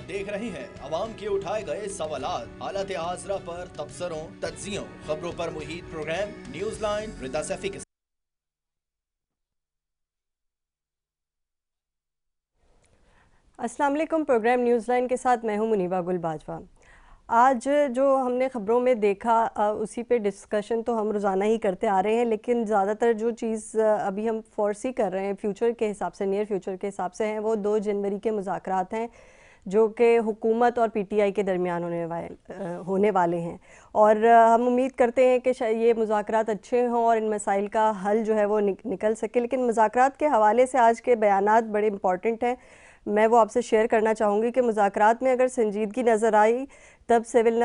देख रही हैं अवाम के उठाए गए सवालात, हालत आसरा पर तबसरों, तज्जियों, खबरों पर मुहित प्रोग्राम न्यूज लाइन रिदा सैफी के। अस्सलाम वालेकुम। प्रोग्राम न्यूज़ लाइन के साथ मैं हूं मुनीबा गुल बाजवा। आज जो हमने ख़बरों में देखा उसी पे डिस्कशन तो हम रोज़ाना ही करते आ रहे हैं, लेकिन ज़्यादातर जो चीज़ अभी हम फोरसी कर रहे हैं फ्यूचर के हिसाब से, नियर फ्यूचर के हिसाब से हैं, वो 2 जनवरी के मुज़ाकरात हैं जो कि हुकूमत और पीटीआई के दरमियान होने वाले हैं। और हम उम्मीद करते हैं कि ये मुज़ाकरात अच्छे हों और इन मसाइल का हल जो है वो निकल सके। लेकिन मुज़ाकरात के हवाले से आज के बयानात बड़े इम्पॉर्टेंट हैं, मैं वो आपसे शेयर करना चाहूँगी कि मुज़ाकरात में अगर संजीदगी नज़र आई तब सिविल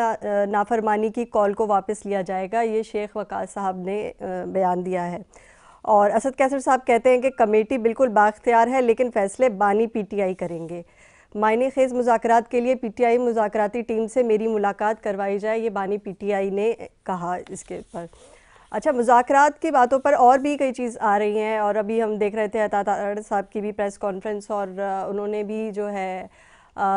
नाफरमानी की कॉल को वापस लिया जाएगा, ये शेख वकास साहब ने बयान दिया है। और असद कैसर साहब कहते हैं कि कमेटी बिल्कुल बाख्तियार है लेकिन फ़ैसले बानी पीटीआई करेंगे। मायने खेज़ मुज़ाकरात के लिए पीटीआई मुज़ाकराती टीम से मेरी मुलाकात करवाई जाए, ये बानी पीटीआई ने कहा इसके ऊपर। अच्छा, मुज़ाकरात की बातों पर और भी कई चीज़ आ रही हैं और अभी हम देख रहे थे अता साहब की भी प्रेस कॉन्फ्रेंस, और उन्होंने भी जो है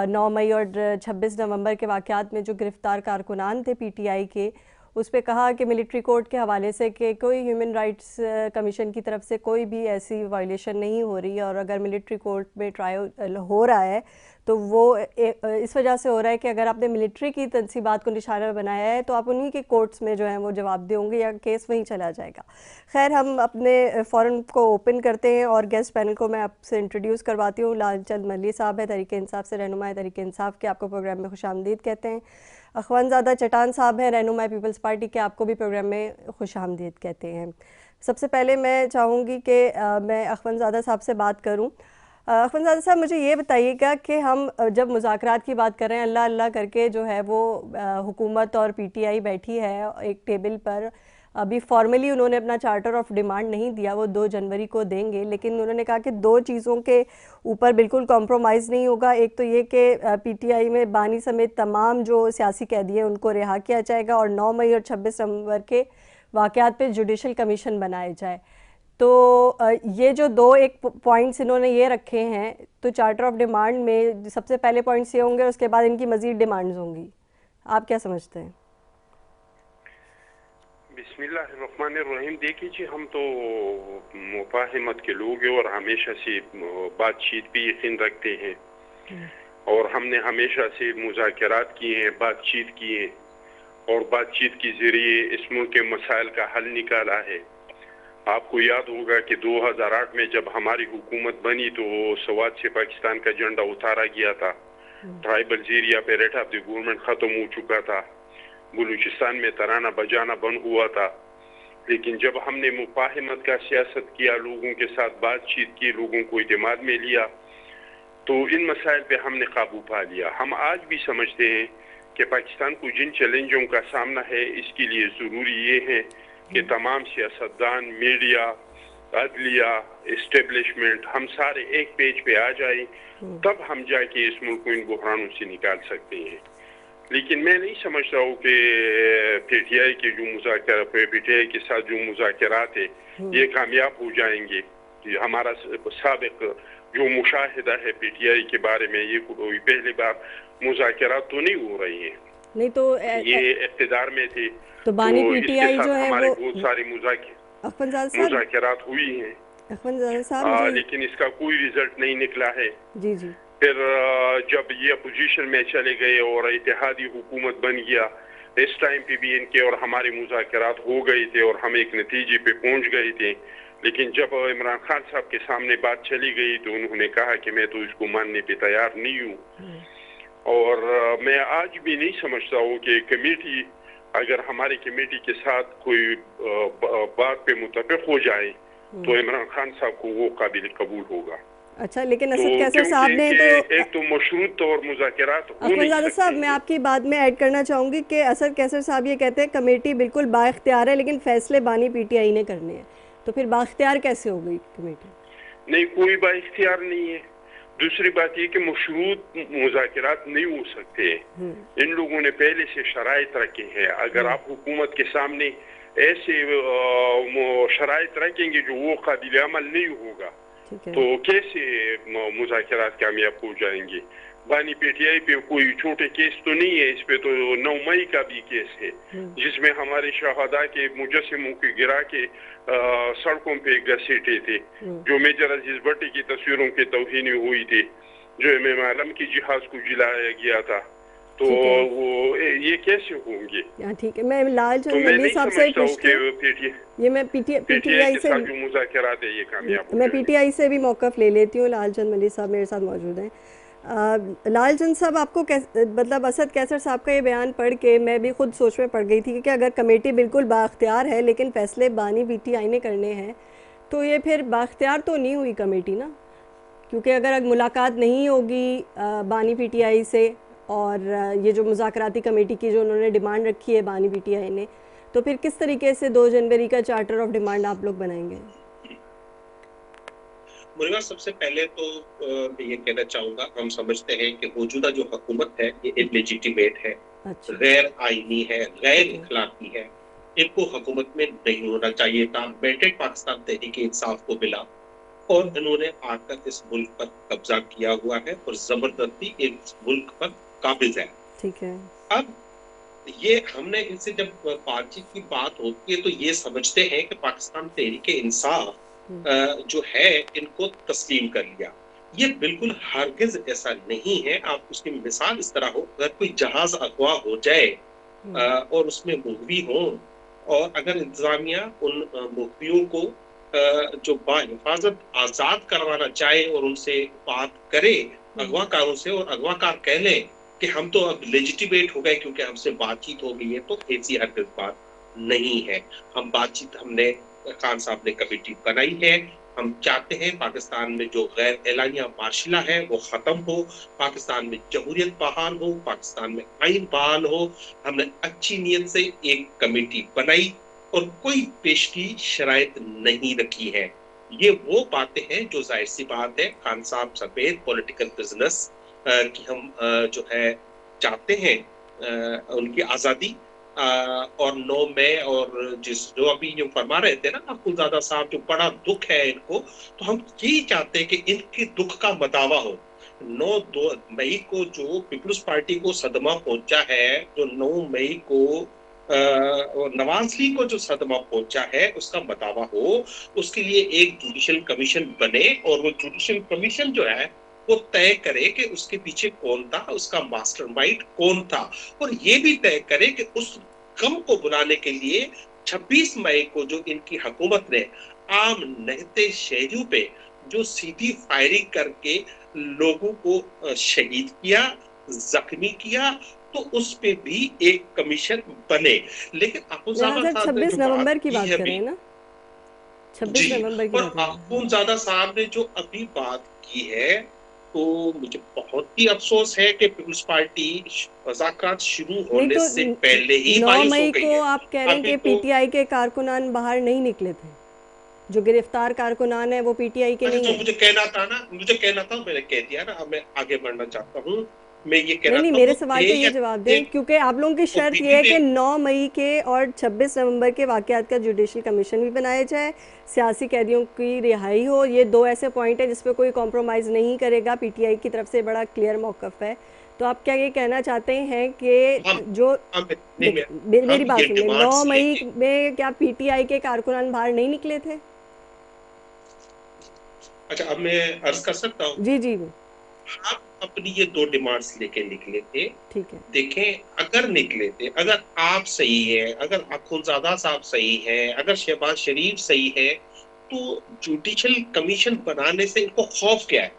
9 मई और 26 नवंबर के वाक़यात में जो गिरफ़्तार कारकुनान थे पीटीआई के, उस पे कहा कि मिलिट्री कोर्ट के हवाले से कि कोई ह्यूमन राइट्स कमीशन की तरफ से कोई भी ऐसी वायलेशन नहीं हो रही है, और अगर मिलिट्री कोर्ट में ट्रायल हो रहा है तो वो इस वजह से हो रहा है कि अगर आपने मिलिट्री की तनसीबात को निशाना बनाया है तो आप उन्हीं के कोर्ट्स में जो है वो जवाब देंगे या केस वहीं चला जाएगा। खैर, हम अपने फ़ोरम को ओपन करते हैं और गेस्ट पैनल को मैं आपसे इंट्रोड्यूस करवाती हूँ। लालचंद मल्ली साहब है, तहरीक इंसाफ से रहनुमा तहरीक इंसाफ के, आपको प्रोग्राम में खुशामदीद कहते हैं। अखवंज़ादा चटान साहब हैं, रहनुमा पीपल्स पार्टी के, आपको भी प्रोग्राम में खुशामदीद कहते हैं। सबसे पहले मैं चाहूँगी कि मैं अखवंज़ादा साहब से बात करूँ। अखवंज़ादा साहब, मुझे ये बताइएगा कि हम जब मुज़ाकरात की बात कर रहे हैं, अल्लाह अल्लाह करके जो है वो हुकूमत और पीटीआई बैठी है एक टेबल पर। अभी फॉर्मली उन्होंने अपना चार्टर ऑफ डिमांड नहीं दिया, वो 2 जनवरी को देंगे, लेकिन उन्होंने कहा कि 2 चीज़ों के ऊपर बिल्कुल कॉम्प्रोमाइज़ नहीं होगा। एक तो ये कि पीटीआई में बानी समेत तमाम जो सियासी कैदी हैं उनको रिहा किया जाएगा, और 9 मई और 26 नवंबर के वाक़यात पे जुडिशल कमीशन बनाए जाए। तो ये जो 2 एक पॉइंट्स इन्होंने ये रखे हैं, तो चार्टर ऑफ डिमांड में सबसे पहले पॉइंट्स ये होंगे, उसके बाद इनकी मज़ीद डिमांड्स होंगी। आप क्या समझते हैं? बिस्मिल्लाहिर्रहमानिर्रहीम। देखिए जी, हम तो मुफाहिमत के लोग हैं और हमेशा से बातचीत भी यकीन रखते हैं, और हमने हमेशा से मुज़ाकरात किए हैं, बातचीत की है, और बातचीत के ज़रिए इस मुल्क के मसाइल का हल निकाला है। आपको याद होगा कि 2008 में जब हमारी हुकूमत बनी तो सवात से पाकिस्तान का झंडा उतारा गया था, ट्राइबल एरिया पे रेट ऑफ द गवर्नमेंट ख़त्म हो चुका था, बलूचिस्तान में तराना बजाना बंद हुआ था। लेकिन जब हमने मुफाहिमत का सियासत किया, लोगों के साथ बातचीत की, लोगों को इत्मीनान में लिया, तो इन मसाइल पे हमने काबू पा लिया। हम आज भी समझते हैं कि पाकिस्तान को जिन चैलेंजों का सामना है, इसके लिए ज़रूरी ये है कि तमाम सियासतदान, मीडिया, अदलिया, इस्टेब्लिशमेंट, हम सारे एक पेज पे आ जाए, तब हम जाके इस मुल्क को इन बुहरानों से निकाल सकते हैं। लेकिन मैं नहीं समझ रहा हूँ कि पीटीआई के जो मुज़ाकरा, पीटीआई के साथ जो मुज़ाकरात है ये कामयाब हो जाएंगे। हमारा साबिक जो मुशाहिदा है पीटीआई के बारे में, ये कोई पहली बार मुज़ाकरात तो नहीं हो रही है। नहीं तो ये इक़्तिदार में थे तो बानी तो पीटीआई जो है हमारे वो बहुत सारे मुज़ाकरात हुई हैं, लेकिन इसका कोई रिजल्ट नहीं निकला है। जी जी। फिर जब ये अपोजिशन में चले गए और इत्तेहादी हुकूमत बन गया, इस टाइम पे भी इनके और हमारे मुज़ाकरात हो गए थे और हम एक नतीजे पे पहुंच गए थे। लेकिन जब इमरान खान साहब के सामने बात चली गई तो उन्होंने कहा कि मैं तो इसको मानने पे तैयार नहीं हूँ। और मैं आज भी नहीं समझता हूँ कि कमेटी, अगर हमारी कमेटी के साथ कोई बात पे मुत्तफिक हो जाए तो इमरान खान साहब को वो काबिल कबूल होगा। अच्छा, लेकिन असद कैसर साहब ने तो एक तो मशरूत और मुज़ाकरात हो नहीं अखवंज़ादा सकते। साहब, मैं आपकी बात में ऐड करना चाहूँगी कि असद कैसर साहब ये कहते हैं कमेटी बिल्कुल बाइख्तियार है लेकिन फैसले बानी पीटीआई ने करने हैं, तो फिर बाइख्तियार कैसे हो गई कमेटी? नहीं, कोई बाइख्तियार नहीं है। दूसरी बात ये कि मशरूत मुज़ाकरात नहीं हो सकते। इन लोगों ने पहले से शराइत रखे हैं। अगर आप हुकूमत के सामने ऐसे शराइत रखेंगे जो वो काबिल अमल नहीं होगा तो कैसे मुज़ाकरात कामयाब हो जाएंगे? बानी पीटीआई पे कोई छोटे केस तो नहीं है, इस पे तो 9 मई का भी केस है जिसमें हमारे शहादा के मुजस्सिमों को गिरा के सड़कों पे घसीटे थे, जो मेजर अजीज भट्टी की तस्वीरों की तौहीन हुई थी, जो इमाम आलम की जिहाज को जिलाया गया था, तो वो ये कैसे होंगे? ठीक है, मैं लालचंद तो मैं मल्ली नहीं साहब से समझता हूँ कि ये मैं पीटीआई से जो मुज़ाकरात है ये कामयाब हो मैं जाएंगे। पीटीआई से भी मौक़िफ़ ले लेती हूँ। लालचंद मल्ली साहब मेरे साथ मौजूद हैं। लालचंद साहब, आपको मतलब असद कैसर साहब का ये बयान पढ़ के मैं भी खुद सोच में पड़ गई थी कि अगर कमेटी बिल्कुल बाख्तियार है लेकिन फ़ैसले बानी पीटीआई ने करने हैं, तो ये फिर बाख्तियार तो नहीं हुई कमेटी ना, क्योंकि अगर मुलाकात नहीं होगी बानी पीटीआई से और ये जो मुज़ाकराती कमेटी की जो उन्होंने डिमांड रखी है बानी पीटीआई ने, तो फिर किस तरीके से 2 जनवरी का चार्टर ऑफ डिमांड आप लोग बनाएंगे? मुनीबा, सबसे पहले तो मैं ये कहना चाहूँगा, हम समझते हैं कि मौजूदा जो हुकूमत है ये इलेजिटिमेट है, गैर आईनी है, गैर इखलाकी है, इनको हुकूमत में नहीं होना चाहिए था। मैंडेट पाकिस्तान तहरीक इंसाफ को मिला और इन्होंने आकर इस मुल्क पर कब्जा किया हुआ है और जबरदस्ती इस मुल्क पर काबिज है। ठीक है। अब ये हमने इनसे जब बातचीत की बात होती है तो ये समझते हैं कि पाकिस्तान तहरीक इंसाफ जो है इनको तस्लीम कर लिया। ये बिल्कुल हरगिज ऐसा नहीं है। आप उसकी मिसाल इस तरह हो, अगर कोई जहाज अगवा हो जाए और उसमें मुखबी हो और अगर इंतजामिया उन मुखबियों को जो बाहिफाजत आजाद करवाना चाहे और उनसे बात करे अगवाकारों से, और अगवाकार कह ले कि हम तो अब लेजिटिमेट हो गए क्योंकि हमसे बातचीत हो गई है, तो ऐसी हरगिज बात नहीं है। हम बातचीत, हमने खान साहब ने कमेटी बनाई है। हम चाहते हैं पाकिस्तान में जो गैर एलानिया मार्शला है वो खत्म हो, पाकिस्तान में जमहूरियत बहाल हो, पाकिस्तान में आइन बहाल हो। हमने अच्छी नीयत से एक कमेटी बनाई और कोई पेशगी शराइत नहीं रखी है। ये वो बातें हैं जो जाहिर सी बात है खान साहब समेत पॉलिटिकल बिजनेस की हम जो है चाहते हैं उनकी आज़ादी और 9 मई और जो अभी जो फरमा रहे थे ना अखुंजादा साहब, जो बड़ा दुख है इनको, तो हम यही चाहते हैं कि इनके दुख का मदावा हो। 9 मई को जो पीपल्स पार्टी को सदमा पहुंचा है, जो 9 मई को नवाज लीग को जो सदमा पहुंचा है उसका मदावा हो, उसके लिए एक जुडिशियल कमीशन बने और वो जुडिशियल कमीशन जो है वो तय करे कि उसके पीछे कौन था, उसका मास्टरमाइंड कौन था, और ये भी तय करे कि उस गम को बुलाने के लिए 26 मई को जो इनकी हुकूमत ने आम नहते शहरियों पे जो सीधी फायरिंग करके लोगों को शहीद किया, जख्मी किया, तो उस पे भी एक कमीशन बने। लेकिन 26 नवंबर की बात कर रहे हैं ना, 26 नवंबर की बात। अखुंजादा साहब ने जो अभी बात की है, तो मुझे बहुत ही अफसोस है कि पीपल्स पार्टी मुज़ाकरात शुरू होने से पहले ही 9 मई को आप कह रहे हैं कि पीटीआई के कारकुनान बाहर नहीं निकले थे, जो गिरफ्तार कारकुनान है वो पीटीआई के नहीं है। मुझे कहना था ना, मैंने कह दिया ना। अब मैं आगे बढ़ना चाहता हूँ। मैं ये कहना नहीं, मेरे सवाल के ये जवाब दें, क्योंकि आप लोगों की शर्त ये है कि 9 मई के और 26 नवंबर के वाक़यात का जुडिशियल कमीशन भी बनाया जाए, सियासी कैदियों की रिहाई हो। ये 2 ऐसे पॉइंट है जिस पे कोई कॉम्प्रोमाइज़ नहीं करेगा, पीटीआई की तरफ से बड़ा क्लियर मौक़िफ़ है। तो आप क्या ये कहना चाहते हैं कि जो मेरी बात सुनिए, 9 मई में क्या पीटीआई के कारकुनान बाहर नहीं निकले थे? अच्छा, अब मैं अर्ज कर सकता हूँ? जी जी। आप अपनी ये 2 डिमांड्स लेके निकले थे, ठीक है। देखें, अगर निकले थे, अगर आप सही है, अगर अखुंजादा साहब सही है, अगर शहबाज शरीफ सही है, तो जुडिशियल कमीशन बनाने से इनको खौफ क्या है?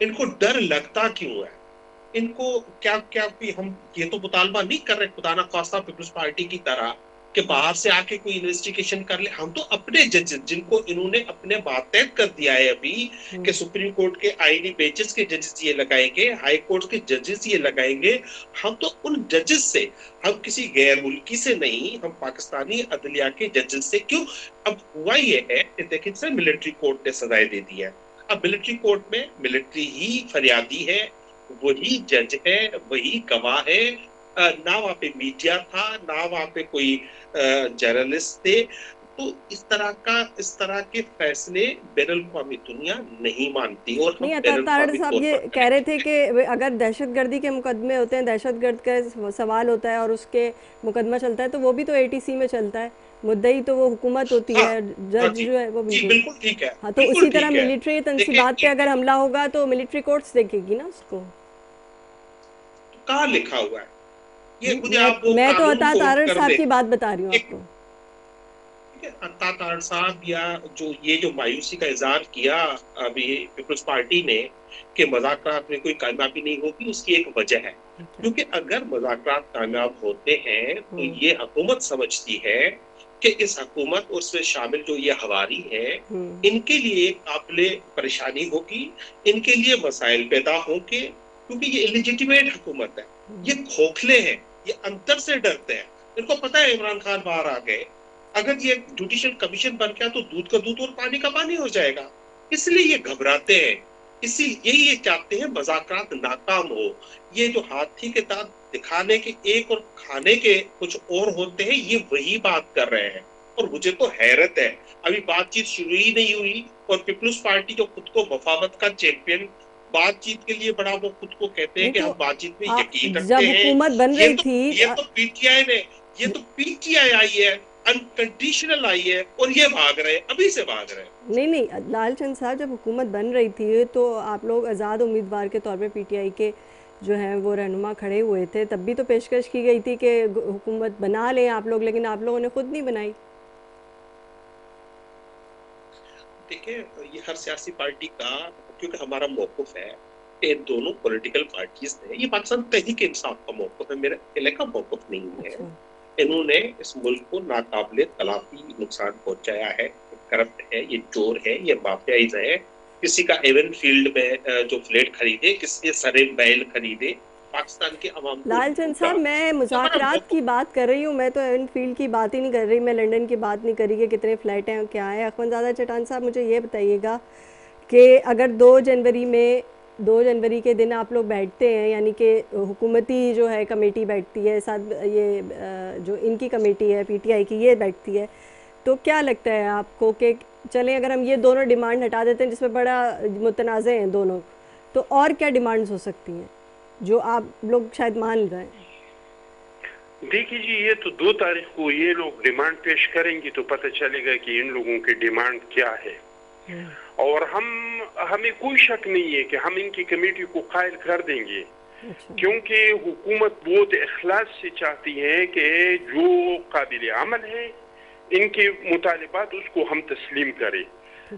इनको डर लगता क्यों है? इनको क्या भी हम ये तो मुतालबा नहीं कर रहे खुदा ना खास्ता पीपल्स पार्टी की तरह कि बाहर से आके कोई इन्वेस्टिगेशन कर ले। हम तो अपने जजेस, जिनको इन्होंने अपने मातहत कर दिया है अभी कि सुप्रीम कोर्ट के आईनी बेंचेस के जजेस ये लगाएंगे, हाई कोर्ट के जजेस ये लगाएंगे, हम तो उन जजेस से, हम किसी गैर मुल्की से नहीं, हम पाकिस्तानी अदलिया के जजेस से। क्यों? अब हुआ ये है, देखिए सर, मिलिट्री कोर्ट ने सजाएं दे दी है। अब मिलिट्री कोर्ट में मिलिट्री ही फरियादी है, वही जज है, वही गवाह है, ना वहाँ पे मीडिया था, ना वहाँ पे कोई जर्नलिस्ट थे। तो इस तरह के फैसले बैनुल-अक़वामी दुनिया नहीं मानती और हम नहीं, अता तारड़ साहब ये कह रहे थे कि अगर दहशतगर्दी के मुकदमे होते हैं, दहशतगर्द का सवाल होता है और उसके मुकदमा चलता है तो वो भी तो एटीसी में चलता है, मुद्दई तो वो हुकूमत होती हाँ, है, हाँ जज जी, जो है वो जी बिल्कुल ठीक है, हाँ, तो बिल्कुल उसी तरह ठीक है। मिलिट्री देखिए तनसीबात पे अगर हमला होगा तो मिलिट्री कोर्ट्स देखेगी ना उसको। कहाँ लिखा हुआ है? ये खुद आप वो मैं तो कानून अता कोट तारड़ कर साहब दे। की बात बता रही हूँ एक आपको। अता तारड़ साहब या जो मायूसी का इजहार किया अभी पीपल्स पार्टी ने कि मुज़ाकरात में कोई कामयाबी नहीं होगी, उसकी एक वजह है, क्योंकि अगर मुज़ाकरात कामयाब होते हैं तो ये हुकूमत समझती है कि इस हुकूमत और उसमें शामिल जो ये हवारी है इनके लिए काबिले परेशानी होगी, इनके लिए मसाइल पैदा होंगे, क्योंकि ये इलिजिटिमेट हुकूमत है, ये खोखले हैं, ये अंतर से डरते हैं। इनको पता है इमरान खान बाहर आ गए, अगर ये जुडिशियल कमीशन बन गया तो दूध का दूध और पानी का पानी हो जाएगा, इसलिए ये घबराते हैं, इसीलिए ये चाहते हैं मुज़ाकरात नाकाम हो। ये जो हाथी के दांत दिखाने के एक और खाने के कुछ और होते हैं, ये वही बात कर रहे हैं। और मुझे तो हैरत है, अभी बातचीत शुरू ही नहीं हुई और पीपल्स पार्टी जो खुद को वफावत का चैंपियन बातचीत के लिए बड़ा वो खुद को कहते हैं कि हम बातचीत में यकीन रखते जब हैं। हुकूमत बन रही थी ये तो पीटीआई आई है, अनकंडीशनल आई है और ये भाग रहे हैं, अभी से भाग रहे हैं। नहीं लालचंद साहब, जब हुकूमत बन रही थी तो आप लोग आज़ाद उम्मीदवार के तौर पे पीटीआई के जो हैं वो रहनुमा खड़े हुए थे, तब भी तो पेशकश की गई थी कि हुकूमत बना लें आप लोग, लेकिन आप लोगों ने खुद नहीं बनाई। देखिए, ये हर सियासी पार्टी का, क्योंकि हमारा मौक़िफ़ है, इन दोनों पॉलिटिकल पार्टीज ने, ये पाकिस्तान तहरीक इंसाफ का मौक़िफ़ है, मेरे अकेले का मौक़िफ़ नहीं है। इन्होंने इस मुल्क को नाकाबिले तलाफी नुकसान पहुंचाया है, करप्ट है, ये चोर है, ये माफियाइज है, किसी का एवन फील्ड में जो फ्लैट खरीदे, किसी सरे बैल खरीदे, पाकिस्तान के अवाम को। लालचंद साहब, मैं मुज़ाकरात की बात कर रही हूँ, मैं तो एवन फील्ड की बात ही नहीं कर रही, मैं लंदन की बात नहीं करी कि कितने फ्लैट हैं क्या है। अखवंजादा चटान साहब, मुझे ये बताइएगा कि अगर 2 जनवरी के दिन आप लोग बैठते हैं, यानी कि हुकूमती जो है कमेटी बैठती है, साथ ये जो इनकी कमेटी है पीटीआई की ये बैठती है, तो क्या लगता है आपको कि चलें अगर हम ये दोनों डिमांड हटा देते हैं जिसमें बड़ा मुतनाज़े हैं दोनों, तो और क्या डिमांड्स हो सकती हैं जो आप लोग शायद मान रहे हैं? देखिए जी, ये तो 2 तारीख को ये लोग डिमांड पेश करेंगे तो पता चलेगा कि इन लोगों की डिमांड क्या है। और हमें कोई शक नहीं है कि हम इनकी कमेटी को कायल कर देंगे, क्योंकि हुकूमत बहुत इखलास से चाहती है कि जो काबिल अमल है इनके मुतालिबात उसको हम तस्लीम करें,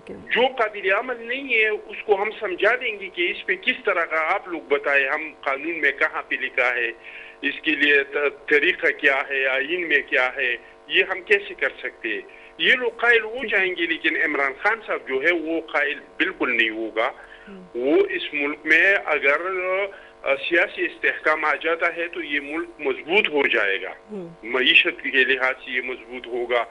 जो काबिल अमल नहीं है उसको हम समझा देंगे कि इस पे किस तरह का आप लोग बताए, हम कानून में कहाँ पे लिखा है, इसके लिए तरीका क्या है, आईन में क्या है, ये हम कैसे कर सकते हैं। ये लोग कायल हो जाएंगे, लेकिन इमरान खान साहब जो है वो कायल बिल्कुल नहीं होगा। वो इस मुल्क में अगर सियासी इस्तेहकाम आ जाता है तो ये मुल्क मजबूत हो जाएगा, मईशत के लिहाज से ये मजबूत होगा।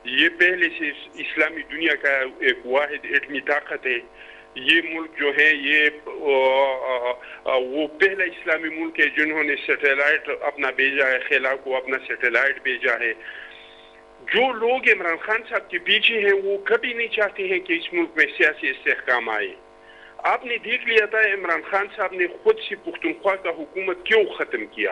ये पहले से इस्लामी दुनिया का एक वाहिद एटमी ताकत है। ये मुल्क जो है ये वो पहला इस्लामी मुल्क है जिन्होंने सैटेलाइट अपना भेजा है, खिला को अपना सैटेलाइट भेजा है। जो लोग इमरान खान साहब के पीछे हैं वो कभी नहीं चाहते हैं कि इस मुल्क में सियासी इस्तेहकाम आए। आपने देख लिया था इमरान खान साहब ने खुद से पुख्तनख्वा का हुकूमत क्यों खत्म किया,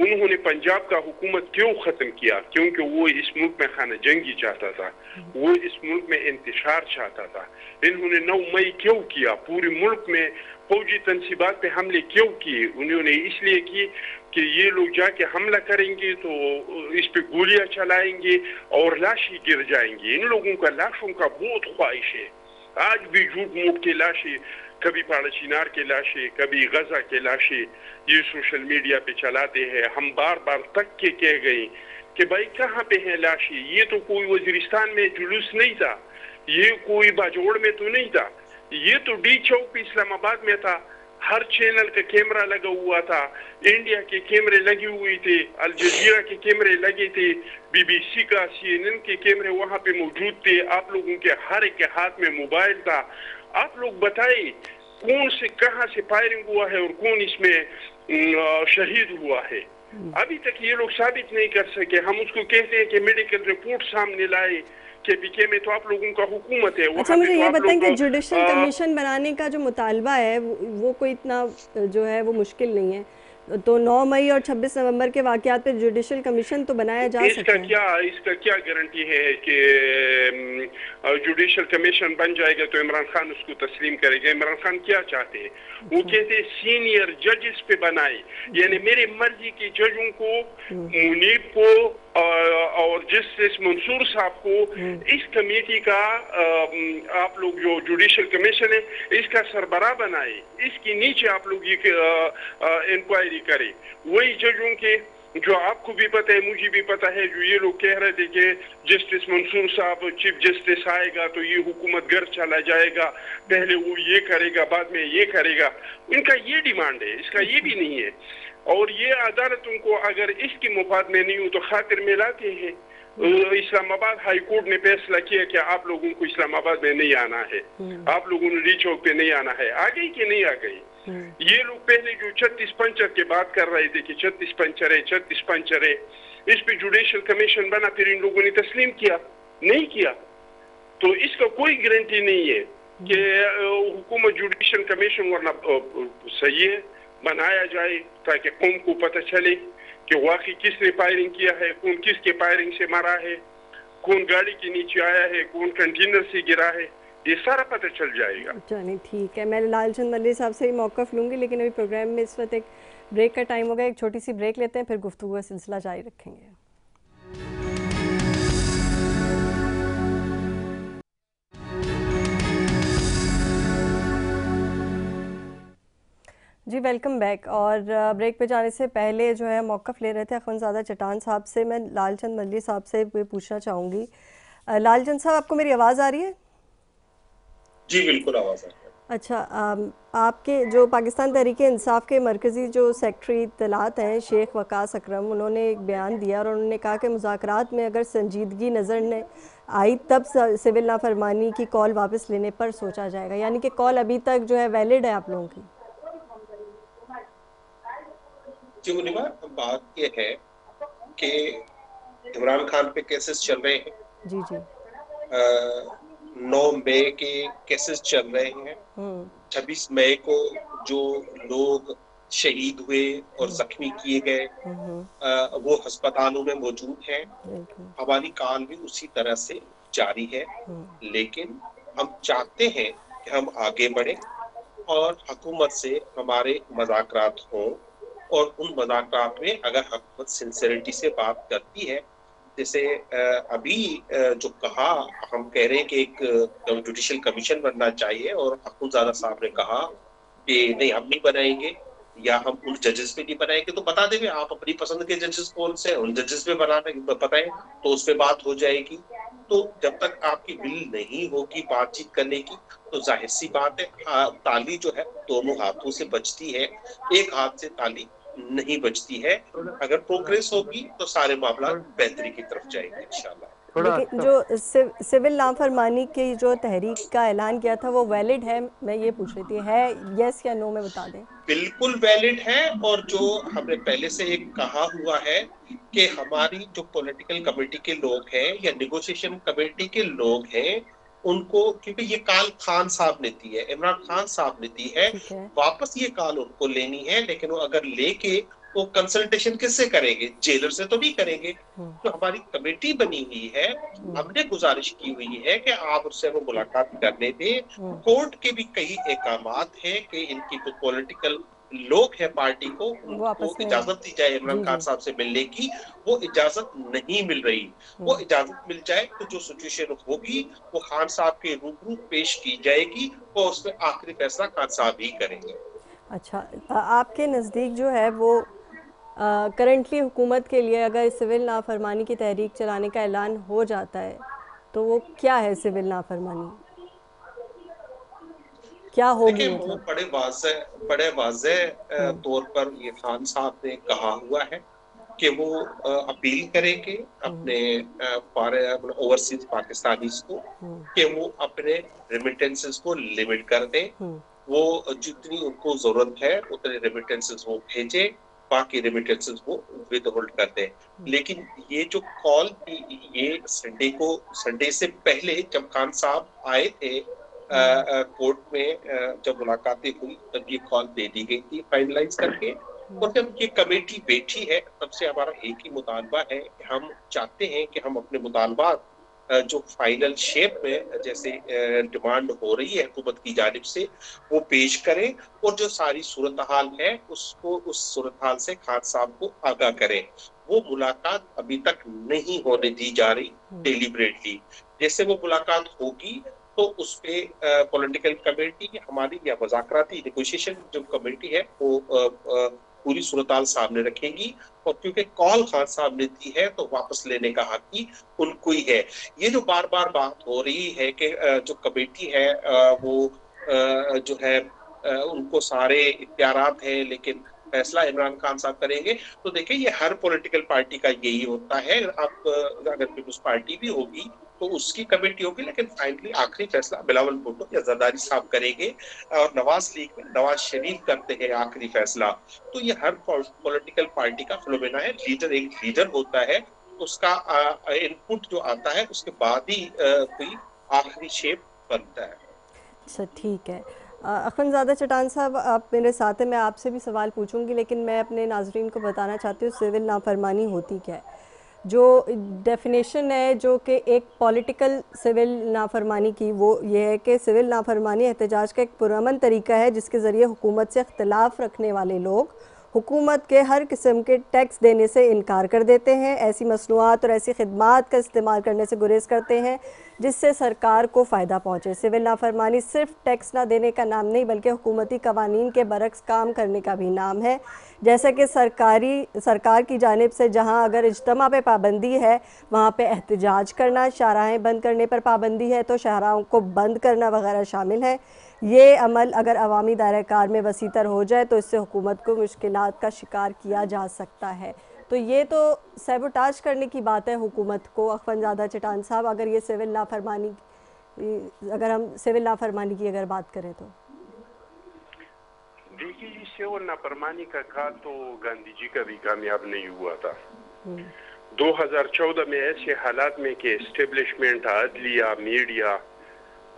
उन्होंने पंजाब का हुकूमत क्यों खत्म किया, क्योंकि वो इस मुल्क में खाना जंगी चाहता था, वो इस मुल्क में इंतशार चाहता था। इन्होंने 9 मई क्यों किया, पूरे मुल्क में फौजी तनसीबात पे हमले क्यों किए, उन्होंने इसलिए की कि ये लोग जाके हमला करेंगे तो इस पे गोलियां चलाएंगे और लाशें गिर जाएंगी। इन लोगों का लाशों का बहुत ख्वाहिश है, आज भी झूठ मूठ के लाशें, कभी पाड़ाचीनार के लाशें, कभी गजा के लाशें ये सोशल मीडिया पे चलाते हैं। हम बार बार तक के कह गए कि भाई कहाँ पे है लाशें, ये तो कोई वजीरिस्तान में जुलूस नहीं था, ये कोई बाजोड़ में तो नहीं था, ये तो डी चौक इस्लामाबाद में था, हर चैनल का कैमरा लगा हुआ था, इंडिया के कैमरे लगे हुए थे, अल जजीरा के कैमरे लगे थे, बीबीसी का CNN के कैमरे वहां पे मौजूद थे, आप लोगों के हर एक के हाथ में मोबाइल था। आप लोग बताइए कौन से कहां से फायरिंग हुआ है और कौन इसमें शहीद हुआ है, अभी तक ये लोग साबित नहीं कर सके। हम उसको कहते हैं कि मेडिकल रिपोर्ट सामने लाए, KPK में तो आप लोगों का हुकूमत है। अच्छा, मुझे ये बताएं कि जुडिशल कमीशन बनाने का जो मुतालबा है वो कोई इतना जो है वो मुश्किल नहीं है, तो 9 मई और 26 नवंबर के वाक़यात पे जुडिशल कमीशन तो बनाया जा सकता है। इसका क्या गारंटी है कि जुडिशल कमीशन बन जाएगा तो इमरान खान उसको तस्लीम करेगा? इमरान खान क्या चाहते हैं? वो कहते हैं सीनियर जजेस पे बनाए, यानी मेरे मर्जी के जजों को, मुनीब को और जस्टिस मंसूर साहब को इस कमेटी का आप लोग जो जुडिशल कमीशन है इसका सरबराह बनाए, इसके नीचे आप लोग ये इंक्वायरी करें। वही जजों के जो आपको भी पता है, मुझे भी पता है, जो ये लोग कह रहे थे कि जस्टिस मंसूर साहब चीफ जस्टिस आएगा तो ये हुकूमत घर चला जाएगा, पहले वो ये करेगा बाद में ये करेगा, इनका ये डिमांड है, इसका ये भी नहीं है। और ये अदालतों को अगर इसके मुफाद में नहीं हो तो खातिर में लाते हैं। इस्लामाबाद हाई कोर्ट ने फैसला किया कि आप लोगों को इस्लामाबाद में नहीं आना है, आप लोगों ने री चौक पे नहीं आना है। आ गई कि नहीं आ गई? ये लोग पहले जो 36 पंचर की बात कर रहे थे कि 36 पंचर है, 36 पंचर है, इस पे जुडिशल कमीशन बना, फिर इन लोगों ने तस्लीम किया नहीं किया। तो इसका कोई गारंटी नहीं है कि हुकूमत जुडिशल कमीशन वरना सही है बनाया जाए ताकि कौम को पता चले कि वाकई किसने फायरिंग किया है, कौन किसके फायरिंग से मरा है, कौन गाड़ी के नीचे आया है, कौन कंटेनर से गिरा है, ये सारा पता चल जाएगा। चलिए ठीक है, मैं लालचंद मल्ली साहब से ही मौक़िफ़ लूँगी, लेकिन अभी प्रोग्राम में इस वक्त एक ब्रेक का टाइम हो गया, एक छोटी सी ब्रेक लेते हैं, फिर गुफ्तगू का सिलसिला जारी रखेंगे। जी वेलकम बैक। और ब्रेक पे जाने से पहले जो है मौक़िफ़ ले रहे थे अख़वंज़ादा चट्टान साहब से, मैं लालचंद मल्ली साहब से पूछना चाहूँगी। लालचंद साहब, आपको मेरी आवाज़ आ रही है? जी बिल्कुल आवाज़ आ रही है। अच्छा, आपके जो पाकिस्तान तहरीक-ए-इंसाफ के मरकज़ी जो सेक्रेटरी इत्तलात हैं शेख वकास अकरम, उन्होंने एक बयान दिया और उन्होंने कहा कि मुज़ाकरात में अगर संजीदगी नज़र न आई तब सिविल नाफरमानी की कॉल वापस लेने पर सोचा जाएगा, यानी कि कॉल अभी तक जो है वैलिड है आप लोगों की? जी मुनीबा, बात ये है कि इमरान खान पे केसेस चल रहे हैं। जी जी। 9 मई के केसेस चल रहे हैं। 26 मई को जो लोग शहीद हुए और जख्मी किए गए वो अस्पतालों में मौजूद हैं। हमारी कॉल भी उसी तरह से जारी है, लेकिन हम चाहते हैं कि हम आगे बढ़े और हुकूमत से हमारे मुज़ाकरात हों, और उन मुज़ाकरात में अगर हुकूमत सिंसियरिटी से बात करती है, जैसे अभी जो कहा, हम कह रहे हैं कि एक जुडिशल कमीशन बनना चाहिए, और अख़वंज़ादा साहब ने कहा कि नहीं हम नहीं बनाएंगे या हम उन जजेस पे नहीं बनाएंगे, तो बता देंगे आप अपनी पसंद के जजेस कौन से उन जजेस पे बनाने बताएं तो उस पर बात हो जाएगी। तो जब तक आपकी बिल नहीं होगी बातचीत करने की, तो जाहिर सी बात है ताली जो है दोनों हाथों से बजती है, एक हाथ से ताली नहीं बचती है। अगर प्रोग्रेस होगी तो सारे मामला बेहतरी की तरफ जाएंगे इंशाल्लाह। लेकिन जो सिविल नाफरमानी की जो तहरीक का ऐलान किया था वो वैलिड है, मैं ये पूछ रही थी, है यस या नो में बता दें। बिल्कुल वैलिड है, और जो हमने पहले से एक कहा हुआ है कि हमारी जो पॉलिटिकल कमेटी के लोग हैं या नेगोशिएशन कमेटी के लोग हैं, उनको, क्योंकि ये कॉल खान साहब ने दी है, इमरान खान साहब ने दी है, वापस ये कॉल उनको लेनी है, लेकिन वो अगर लेके वो कंसल्टेशन किससे करेंगे? जेलर से तो नहीं करेंगे। तो हमारी कमेटी बनी हुई है, हमने गुजारिश की हुई है कि आप उससे वो मुलाकात करने दें। कोर्ट के भी कई एहकामात हैं कि इनकी जो पॉलिटिकल लोग हैं पार्टी को, उनको इजाजत दी जाए इमरान खान साहब से मिलने की, वो इजाजत नहीं मिल रही। वो इजाजत मिल जाए तो जो सिचुएशन होगी वो खान साहब के रूबरू पेश की जाएगी और उसमें आखिरी फैसला खान साहब ही करेंगे। अच्छा, आपके नज़दीक जो है वो करंटली हुकूमत के लिए अगर सिविल नाफरमानी की तहरीक चलाने का ऐलान हो जाता है तो वो क्या है? सिविल नाफरमानी क्या होगी? देखिए, वो बड़े वाज़ेह तौर पर ये खान साहब ने कहा हुआ है कि वो अपील करेंगे अपने ओवरसीज पाकिस्तानीज को कि वो अपने रेमिटेंसेस को लिमिट कर दें। वो जितनी उनको जरूरत है उतने रेमिटेंसेस वो भेजें, बाकी रेमिटेंसेस वो विद होल्ड कर दें। लेकिन ये जो कॉल थी, ये संडे से पहले जब खान साहब आए थे कोर्ट में, जब मुलाकातें हुई तब ये कॉल दे दी गई थी फाइनलाइज करके। और जब ये कमेटी बैठी है तब से हमारा एक ही मुतालबा है कि हम चाहते हैं कि हम अपने मुतालबात जो फाइनल शेप में जैसे डिमांड हो रही है हुकूमत की जानिब से वो पेश करें, और जो सारी सूरत हाल है उसको उस सूरत हाल से खान साहब को आगाह करें। वो मुलाकात अभी तक नहीं होने दी जा रही डेलिबरेटली। जैसे वो मुलाकात होगी तो उस पे पॉलिटिकल कमेटी हमारी या मुज़ाकराती नेगोशिएशन जो कमेटी है वो पूरी सूरत-हाल सामने रखेगी, और क्योंकि कॉल खान साहब ने दी है तो वापस लेने का हक ही उनको ही है। ये जो बार बार बात हो रही है कि जो कमेटी है वो जो है उनको सारे इख्तियारात हैं लेकिन फैसला इमरान खान साहब करेंगे, तो देखिए ये हर पॉलिटिकल पार्टी का यही होता है। अब अगर पीपल्स पार्टी भी होगी तो उसकी कमेटी होगी, लेकिन फाइनली आखिरी फैसला बिलावल भुट्टो या जरदारी साहब करेंगे, और नवाज लीग में नवाज शरीफ करते हैं आखिरी फैसला। तो ये हर पॉलिटिकल पार्टी का फिनोमेना है। एक लीडर होता है, उसका इनपुट जो आता है उसके बाद ही कोई आखिरी शेप बनता है। अच्छा, ठीक है। अखवंजादा चटान साहब, आप मेरे साथ हैं, मैं आपसे भी सवाल पूछूंगी, लेकिन मैं अपने नाजरीन को बताना चाहती हूँ सिविल नाफरमानी होती क्या है। जो डेफिनेशन है जो कि एक पॉलिटिकल सिविल नाफरमानी की, वो ये है कि सिविल नाफरमानी एहतजाज का एक पुरअमन तरीका है जिसके ज़रिए हुकूमत से इख्तलाफ रखने वाले लोग हुकूमत के हर किस्म के टैक्स देने से इनकार कर देते हैं, ऐसी मसनूआत और ऐसी खिदमात का इस्तेमाल करने से गुरेज करते हैं जिससे सरकार को फ़ायदा पहुँचे। सिविल नाफरमानी सिर्फ टैक्स ना देने का नाम नहीं बल्कि हुकूमती कवानीन के बरक्स काम करने का भी नाम है। जैसा कि सरकार की जानिब से जहाँ अगर इज्तमा पे पाबंदी है वहाँ पे एहतजाज करना, शाहराहें बंद करने पर पाबंदी है तो शाहराहों को बंद करना वगैरह शामिल है। ये अमल अगर अवामी दायरा-कार में वसीतर हो जाए तो इससे हुकूमत को मुश्किलात का शिकार किया जा सकता है। तो ये तो सैबोटाज करने की बात है हुकूमत को। अखवंजादा चटान साहब, अगर ये सिविल नाफरमानी, अगर हम सिविल नाफरमानी की अगर बात करें तो देखिए, सिविल नाफरमानी का काम तो गांधी जी का भी कामयाब नहीं हुआ था। 2014 में ऐसे हालात में कि एस्टेब्लिशमेंट, अदलिया, मीडिया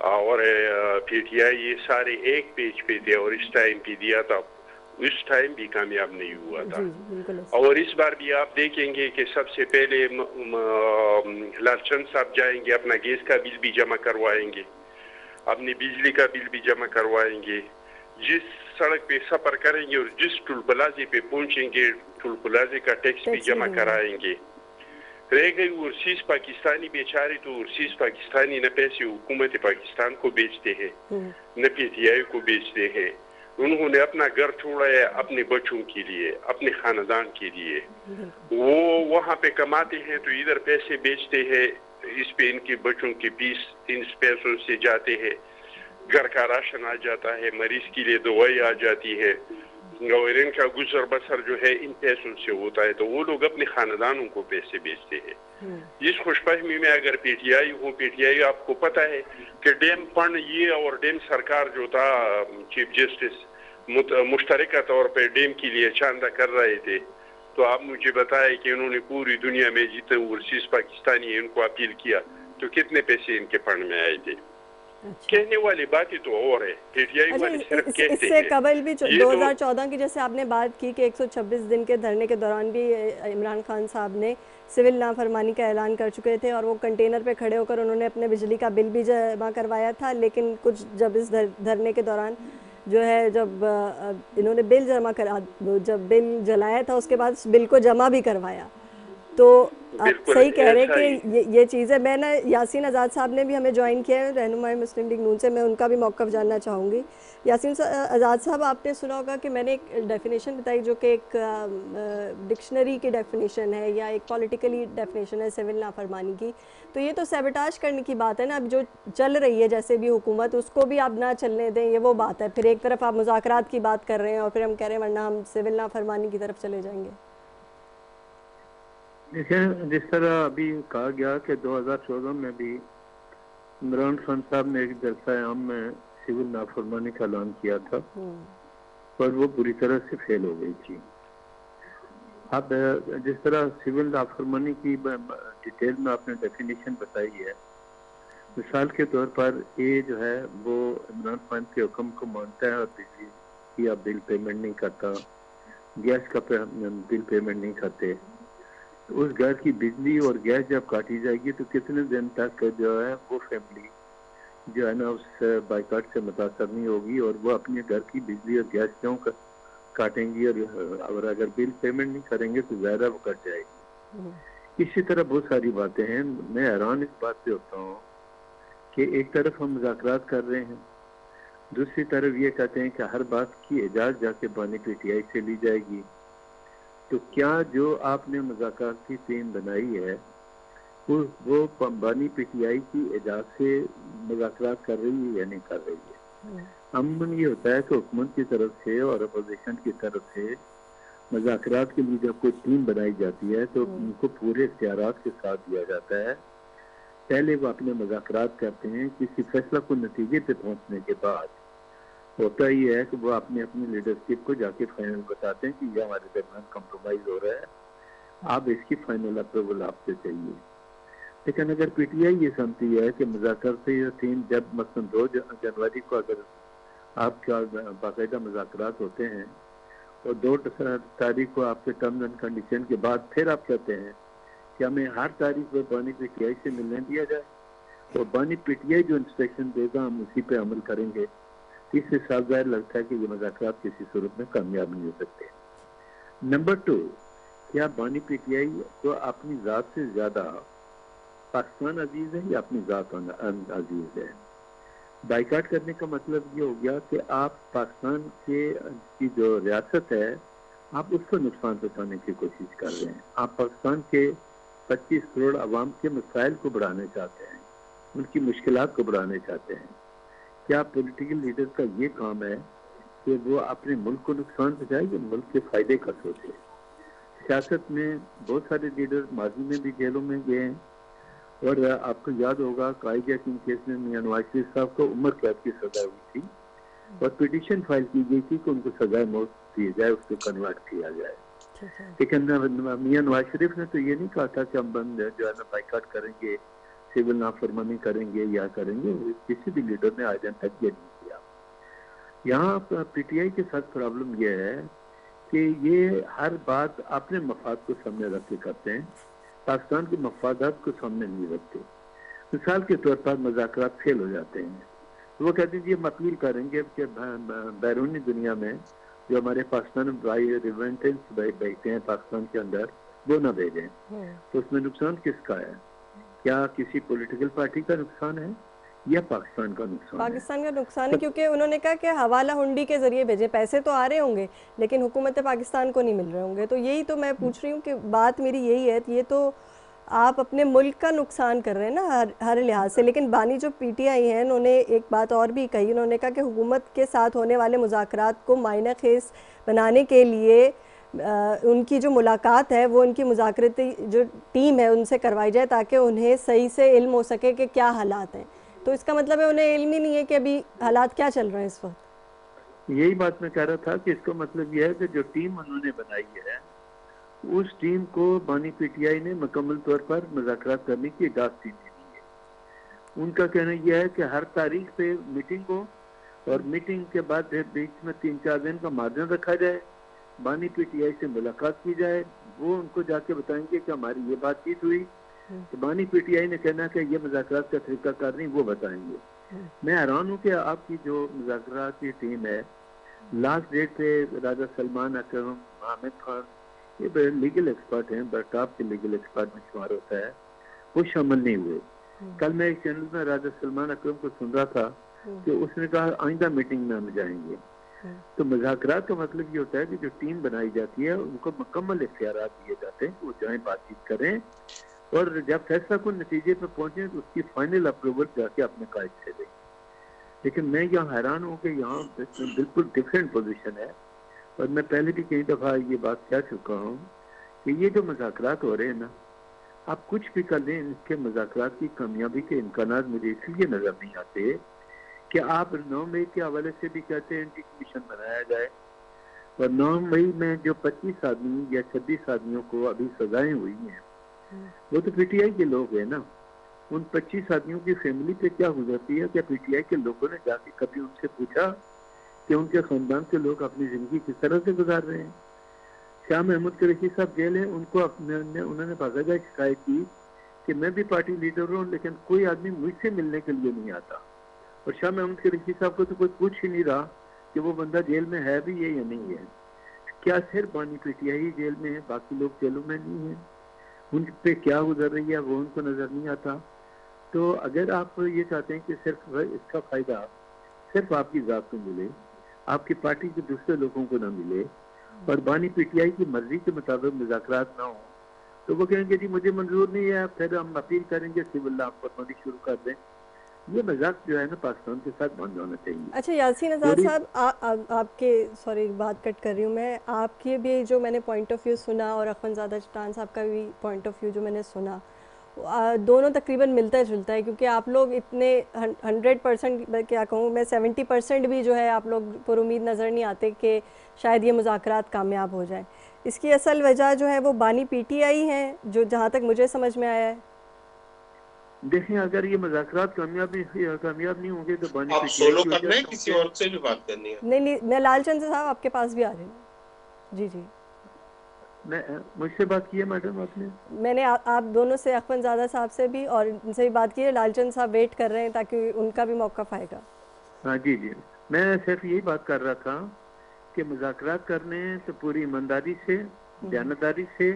और पीटीआई ये सारे एक पेज पे थे और इस टाइम पे दिया था, उस टाइम भी कामयाब नहीं हुआ था। और इस बार भी आप देखेंगे कि सबसे पहले लालचंद साहब जाएंगे, अपना गैस का बिल भी जमा करवाएंगे, अपनी बिजली का बिल भी जमा करवाएंगे, जिस सड़क पे सफर करेंगे और जिस टुल प्लाजे पे पहुंचेंगे टुल प्लाजे का टैक्स भी जमा कराएंगे। रह गई ओवरसीज पाकिस्तानी बेचारे, तो ओवरसीज पाकिस्तानी न पैसे हुकूमत पाकिस्तान को बेचते हैं न पीटीआई को बेचते हैं। उन्होंने अपना घर छोड़ा है अपने बच्चों के लिए, अपने खानदान के लिए। वो वहाँ पे कमाते हैं तो इधर पैसे बेचते हैं, इस पे इनके बच्चों के फीस इन पैसों से जाते हैं, घर का राशन आ जाता है, मरीज के लिए दवाई आ जाती है, और इनका गुजर बसर जो है इन पैसों से होता है। तो वो लोग अपने खानदानों को पैसे बेचते हैं। इस खुशफहमी में अगर पीटीआई हो, पीटीआई आपको पता है कि डैम फंड ये और डैम सरकार जो था, चीफ जस्टिस मुश्तरका तौर पर डैम के लिए चांदा कर रहे थे, तो आप मुझे बताएं कि उन्होंने पूरी दुनिया में जितने ओवरसीज पाकिस्तानी इनको अपील किया तो कितने पैसे इनके फंड में आए थे। कहने वाली बातें तो और है, पीटीआई वाले सिर्फ कहते हैं। इससे कबल भी 2014 की जैसे आपने बात की कि 126 दिन के धरने के दौरान भी इमरान खान साहब ने सिविल नाफरमानी का ऐलान कर चुके थे और वो कंटेनर पे खड़े होकर उन्होंने अपने बिजली का बिल भी जमा करवाया था। लेकिन कुछ जब इस धरने के दौरान जो है, जब इन्होंने बिल जमा करा, जब बिल जलाया था उसके बाद बिल को जमा भी करवाया। तो आप सही कह रहे हैं कि ये चीज़ें, मैं ना यासीन आज़ाद साहब ने भी हमें ज्वाइन किया है, रहनुमाई मुस्लिम लीग नून से, मैं उनका भी मौक़िफ़ जानना चाहूँगी। यासीन आज़ाद साहब, आपने सुना होगा कि मैंने एक डेफिनेशन बताई जो कि एक डिक्शनरी की डेफिनेशन है या एक पॉलिटिकली डेफिनेशन है सिविल नाफरमानी की। तो ये तो सैबोटाज करने की बात है ना। अब जो चल रही है जैसे भी हुकूमत, उसको भी आप ना चलने दें, ये वो बात है। फिर एक तरफ आप मुज़ाकरात की बात कर रहे हैं और फिर हम कह रहे हैं वरना हम सिविल नाफरमानी की तरफ चले जाएंगे। देखिए, जिस तरह अभी कहा गया कि 2014 में भी इमरान खान साहब ने एक जलसा आम में सिविल नाफरमानी का ऐलान किया था, पर वो बुरी तरह से फेल हो गई थी। अब जिस तरह सिविल नाफरमानी की डिटेल में आपने डेफिनेशन बताई है, मिसाल के तौर पर ये जो है वो इमरान खान के हुक्म को मानता है और बिजली की आप बिल पेमेंट नहीं करता, गैस का बिल पेमेंट नहीं करते, तो उस घर की बिजली और गैस जब काटी जाएगी तो कितने दिन तक जो है वो फैमिली जो है ना उस बाइकाट से मुतासर नहीं होगी और वो अपने घर की बिजली और गैस क्यों काटेंगी, और अगर बिल पेमेंट नहीं करेंगे तो ज्यादा वो कट जाएगी। इसी तरह बहुत सारी बातें हैं। मैं हैरान इस बात पे होता हूँ कि एक तरफ हम मुज़ाकरात कर रहे हैं, दूसरी तरफ ये कहते हैं कि हर बात की इजाज़त जाके बानी पीटीआई से ली जाएगी। तो क्या जो आपने मुज़ाकरात की टीम बनाई है वो बानी पीटीआई की इजाज़त से मुज़ाकरात कर रही है या नहीं कर रही है? अमूमन ये होता है कि हुकूमत की तरफ से और अपोजिशन की तरफ से मुज़ाकरात के लिए जब कोई टीम बनाई जाती है तो उनको पूरे इख्तियारात के साथ दिया जाता है। पहले वो अपने मुज़ाकरात करते हैं, किसी फैसला को नतीजे पे पहुंचने के बाद होता ही है कि वो अपनी लीडरशिप को जाके फाइनल बताते हैं कि ये हमारे दरमियान कंप्रोमाइज हो रहा है, आप इसकी फाइनल अप्रूवल आपसे चाहिए। लेकिन अगर पीटीआई ये समझती है कि मुज़ाकरात से ये टीम जब मसलन 2 जनवरी को अगर आपका बाकायदा मुज़ाकरात होते हैं और 2 तारीख को आपके टर्म्स एंड कंडीशन के बाद फिर आप कहते हैं कि हमें हर तारीख पर बानी पीटीआई से मिलने दिया जाए, तो बानी पीटीआई जो इंस्ट्रक्शन देगा हम उसी पे अमल करेंगे। इससे साफ ज़ाहिर लगता है कि ये मुज़ाकरात किसी सूरत में कामयाब नहीं हो सकते। नंबर 2, क्या बानी पीटीआई को अपनी ज़ात से ज़्यादा पाकिस्तान अजीज है या अपनी ज़ात अजीज है? बाइकाट करने का मतलब ये हो गया कि आप पाकिस्तान की जो रियासत है आप उसको नुकसान पहुंचाने की कोशिश कर रहे हैं। आप पाकिस्तान के 25 करोड़ आवाम के मसाइल को बढ़ाने चाहते हैं, उनकी मुश्किलात को बढ़ाने चाहते हैं। क्या पॉलिटिकल लीडर का ये काम है कि वो अपने मुल्क को नुकसान पहुंचाए या मुल्क के फायदे का सोचे? सियासत में बहुत सारे लीडर माजी में भी जेलों में गए हैं और आपको याद होगा कायजा किंग केस में मियां नवाज शरीफ साहब को उम्र कैद की सजा हुई थी और पिटीशन फाइल की गई थी कि उनको सजाए मौत दी जाए, उसको कन्वर्ट किया जाए। लेकिन मियां नवाज शरीफ ने तो ये नहीं कहा था कि हम बंद जो है ना बाइकाट करेंगे, सिविल नाफरमानी करेंगे या करेंगे, किसी भी लीडर ने आज तक ये नहीं किया। यहाँ पीटीआई के साथ प्रॉब्लम यह है कि ये हर बात अपने मफाद को सामने रख के करते हैं, पाकिस्तान के मफादात को सामने नहीं रखते। मिसाल के तौर पर मुज़ाकरात फेल हो जाते हैं तो वो कहते हैं हम अपील करेंगे कि बैरूनी दुनिया में जो हमारे पाकिस्तान भाई रिवेंटेंस बैठते हैं पाकिस्तान के अंदर वो ना भेजें। तो उसमें नुकसान किसका है? क्या किसी पॉलिटिकल पार्टी का नुकसान है या पाकिस्तान का नुकसान? पाकिस्तान का नुकसान है, क्योंकि उन्होंने कहा कि हवाला हुंडी के जरिए भेजे, पैसे तो आ रहे होंगे लेकिन हुकूमत पाकिस्तान को नहीं मिल रहे होंगे। तो यही तो मैं पूछ रही हूँ कि बात मेरी यही है, ये तो आप अपने मुल्क का नुकसान कर रहे हैं ना हर लिहाज से। लेकिन बानी जो पीटीआई हैं उन्होंने एक बात और भी कही, उन्होंने कहा कि हुकूमत के साथ होने वाले मुज़ाकरात को मायना खेज बनाने के लिए उनकी जो मुलाकात है वो उनकी मुज़ाकरती जो टीम है उनसे करवाई जाए ताकि उन्हें सही से इल्म हो सके कि क्या हालात हैं। तो इसका मतलब है उन्हें इल्म ही नहीं है कि अभी हालात क्या चल रहे हैं इस वक्त। यही बात मैं कह रहा था कि इसका मतलब यह है कि जो टीम उन्होंने बनाई है उस टीम को बानी पीटीआई ने मुकम्मल तौर पर मुज़ाकरात करने की इजाज़त नहीं दी है। उनका कहना यह है कि हर तारीख पे मीटिंग हो और मीटिंग के बाद बीच में 3-4 दिन का मार्जिन रखा जाए, बानी पीटीआई से मुलाकात की जाए, वो उनको जाके बताएंगे कि हमारी ये बातचीत हुई, तो बानी पीटीआई ने कहना कि ये मुज़ाकरात का तरीका कर रही वो बताएंगे। मैं हैरान हूँ कि आपकी जो मुज़ाकरात की टीम है लास्ट डेट पे राजा सलमान अकरम, हामिद खान, ये लीगल एक्सपर्ट हैं, बरताब के लीगल एक्सपर्ट में शुमार होता है, वो शामिल नहीं हुए। कल मैं एक चैनल में राजा सलमान अकरम को सुन रहा था कि उसने कहा आइंदा मीटिंग में हम जाएंगे। तो मुज़ाकरात का मतलब ये होता है कि जो टीम बनाई जाती है उनको मुकम्मल इख्तियारात दिए जाते हैं, वो जाएं, बातचीत करें और जब फैसला को नतीजे पे पहुंचे तो उसकी फाइनल अप्रूवल जाके अपने कायद से दें। लेकिन मैं यहाँ हैरान हूँ कि यहाँ बिल्कुल डिफरेंट पोजीशन है और मैं पहले भी कई दफ़ा ये बात कह चुका हूँ कि ये जो मुज़ाकरात हो रहे हैं ना, आप कुछ भी कर लें, इनके मुज़ाकरात की कामयाबी के इम्कानात मुझे इसलिए नज़र नहीं आते कि आप 9 मई के हवाले से भी कहते हैं एंटी कमीशन बनाया जाए, और 9 मई में जो 25 आदमी या 26 आदमियों को अभी सजाएं हुई हैं, वो तो पीटीआई के लोग हैं ना। उन 25 आदमियों की फैमिली पे क्या गुजरती है? क्या पीटीआई के लोगों ने जाके कभी उनसे पूछा कि उनके खानदान के लोग अपनी जिंदगी किस तरह से गुजार रहे हैं? शाह महमूद कुरैशी साहब जेल है, उनको उन्होंने बाकायदा शिकायत की कि मैं भी पार्टी लीडर हूँ, लेकिन कोई आदमी मुझसे मिलने के लिए नहीं आता। और शाह महमूद कुरैशी साहब को तो कोई पूछ ही नहीं रहा कि वो बंदा जेल में है भी है या नहीं है। क्या सिर्फ बानी पीटीआई जेल में है, बाकी लोग जेलों में नहीं है? उन पे क्या गुजर रही है वो उनको नजर नहीं आता। तो अगर आप ये चाहते हैं कि सिर्फ इसका फायदा सिर्फ आपकी जात को मिले, आपकी पार्टी के दूसरे लोगों को ना मिले, और बानी पीटीआई की मर्जी के मुताबिक मुज़ाकरात ना हो, तो वो कहेंगे जी मुझे मंजूर नहीं है, फिर हम अपील करेंगे सिविल लॉ फरमानी शुरू कर दें। ये मजाक जो है ना पाकिस्तान के साथ बंद होना चाहिए। अच्छा यासीन आज़ाद साहब, आपके सॉरी बात कट कर रही हूँ मैं, आपके भी जो मैंने पॉइंट ऑफ व्यू सुना और अखवंज़ादा चट्टान साहब का भी पॉइंट ऑफ व्यू जो मैंने सुना, दोनों तकरीबन मिलता जुलता है, क्योंकि आप लोग इतने 100% क्या कहूँ मैं 70% भी जो है आप लोग पुरुमीद नज़र नहीं आते कि शायद ये मुज़ाकरात कामयाब हो जाए। इसकी असल वजह जो है वो बानी पीटीआई हैं, जो जहाँ तक मुझे समझ में आया है। देखें, अगर ये मुज़ाकरात कामयाब नहीं होंगे तो बानी आप सोलो करना है, किसी और से भी बात करनी है? नहीं, मैं लालचंद साहब आपके पास भी आ रही हूँ। जी, मुझसे बात की है मैडम आपने? मैंने आप दोनों से, अखवंज़ादा साहब से भी और इनसे भी बात की है। लालचंद साहब वेट कर रहे हैं ताकि उनका भी मौक़िफ़ आएगा। हाँ जी, मैं सिर्फ यही बात कर रहा था कि मुज़ाकरात करने हैं तो पूरी ईमानदारी से, दयानतदारी से,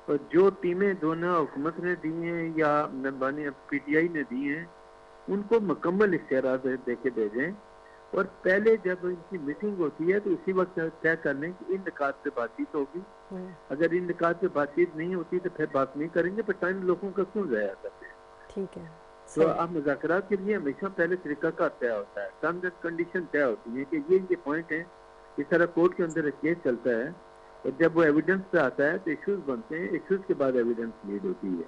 और जो टीमें दोनों हुकूमत ने दी हैं या बानी पीटीआई ने दी हैं उनको मुकम्मल इख्तियार दे के भेजें, और पहले जब इनकी मीटिंग होती है तो उसी वक्त तय कर लें कि इन निकात पे बातचीत होगी। अगर इन निकात पे बातचीत नहीं होती तो फिर बात नहीं करेंगे, पर टाइम लोगों का क्यों ज़ाया करते हैं? ठीक है। तो आप मुज़ाकरात के लिए हमेशा पहले तरीका का तय होता है, टर्म्स एंड कंडीशन तय होती है कि ये पॉइंट है, इस तरह कोर्ट के अंदर एक केस चलता है, और जब वो एविडेंस पे आता है तो इश्यूज बनते हैं, इश्यूज के बाद एविडेंस लीड होती है।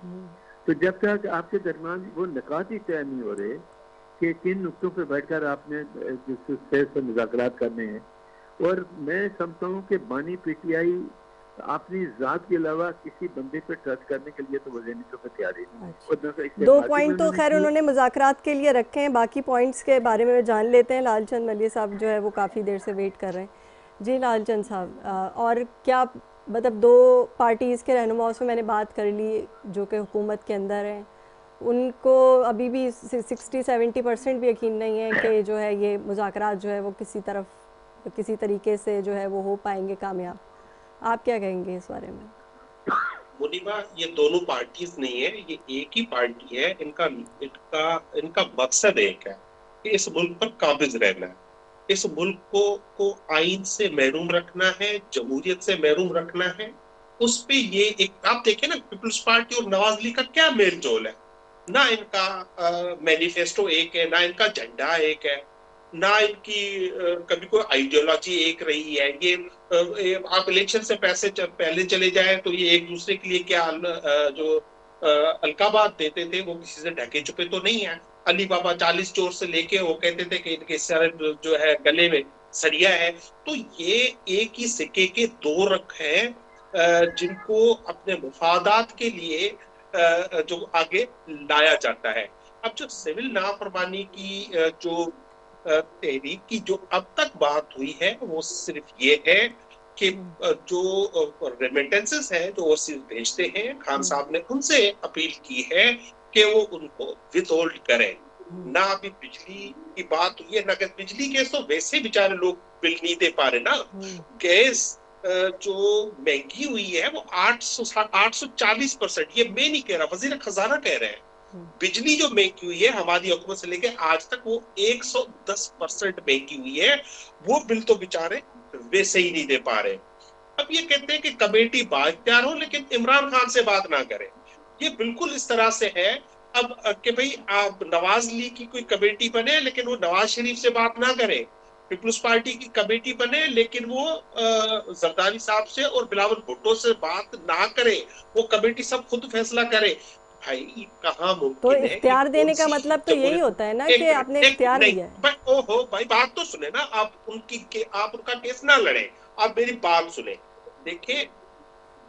तो जब तक आपके दरमियान वो निकात ही तय नहीं हो रहे कि किन नुक्तों पे बैठकर आपने से मुज़ाकरात करने हैं, और मैं समझता हूँ कि बानी पीटीआई अपनी जात के अलावा किसी बंदे पे ट्रस्ट करने के लिए तो वो देने को तैयार नहीं। 2 पॉइंट तो खैर उन्होंने मुज़ाकरात के लिए रखे हैं, बाकी पॉइंट्स के बारे में जान लेते हैं। लालचंद मलिया साहब जो है वो काफ़ी देर से वेट कर रहे हैं। जी लालचंद साहब, और क्या मतलब 2 पार्टीज़ के रहनुमाओं से मैंने बात कर ली जो कि हुकूमत के अंदर हैं, उनको अभी भी 60-70% भी यकीन नहीं है कि जो है ये मुज़ाकरात जो है वो किसी तरीके से जो है वो हो पाएंगे कामयाब। आप क्या कहेंगे इस बारे में? मुनीबा, ये दोनों पार्टीज नहीं है, ये एक ही पार्टी है। इनका मकसद एक है कि इस मुल्क पर काबिज रहना है, इस मुल्क को आइन से महरूम रखना है, जमहूरियत से महरूम रखना है। उस पे ये एक आप देखें ना, पीपल्स पार्टी और नवाज लीग का क्या मेल जोल है। ना इनका मैनिफेस्टो एक है, ना इनका झंडा एक है, ना इनकी कभी कोई आइडियोलॉजी एक रही है। ये आप इलेक्शन से पहले चले जाए तो ये एक दूसरे के लिए क्या जो अलकाबात देते थे वो किसी से ढके छुपे तो नहीं है। अली बाबा 40 चोर से लेके वो कहते थे कि इनके सर जो है गले में सरिया है। तो ये एक ही सिक्के के 2 रख हैं जिनको अपने मुफादात के लिए जो आगे लाया जाता है। अब जो सिविल नाफरमानी की जो तहरीक की जो अब तक बात हुई है वो सिर्फ ये है कि जो रेमिटेंसेस है जो वो सिर्फ भेजते हैं, खान साहब ने उनसे अपील की है कि वो उनको विथहोल्ड करें। ना अभी बिजली की बात हुई है, ना कि बिजली गैस तो वैसे बेचारे लोग बिल नहीं दे पा रहे ना। गैस जो महंगी हुई है वो 840%, ये मैं नहीं कह रहा, वजीर खजाना कह रहे हैं। बिजली जो महंगी हुई है हमारी हुकूमत से लेके आज तक वो 110% महंगी हुई है। वो बिल तो बेचारे वैसे ही नहीं दे पा रहे। अब ये कहते हैं कि कमेटी बाइख्तियार हो लेकिन इमरान खान से बात ना करें। ये बिल्कुल इस तरह से है अब कि भाई आप नवाज लीग की कोई कमेटी बने लेकिन वो नवाज शरीफ से बात ना करे, पीपल्स पार्टी की कमेटी बने लेकिन वो जरदारी साहब से और बिलावल भुट्टो से बात ना करे, वो कमेटी सब खुद फैसला करे। भाई कहाँ मुमकिन तो है? इख्तियार देने का मतलब तो यही होता है ना कि आपने इख्तियार दिया है। ओहो भाई बात तो सुने ना, आप उनका केस ना लड़े, आप मेरी बात सुने। देखिए,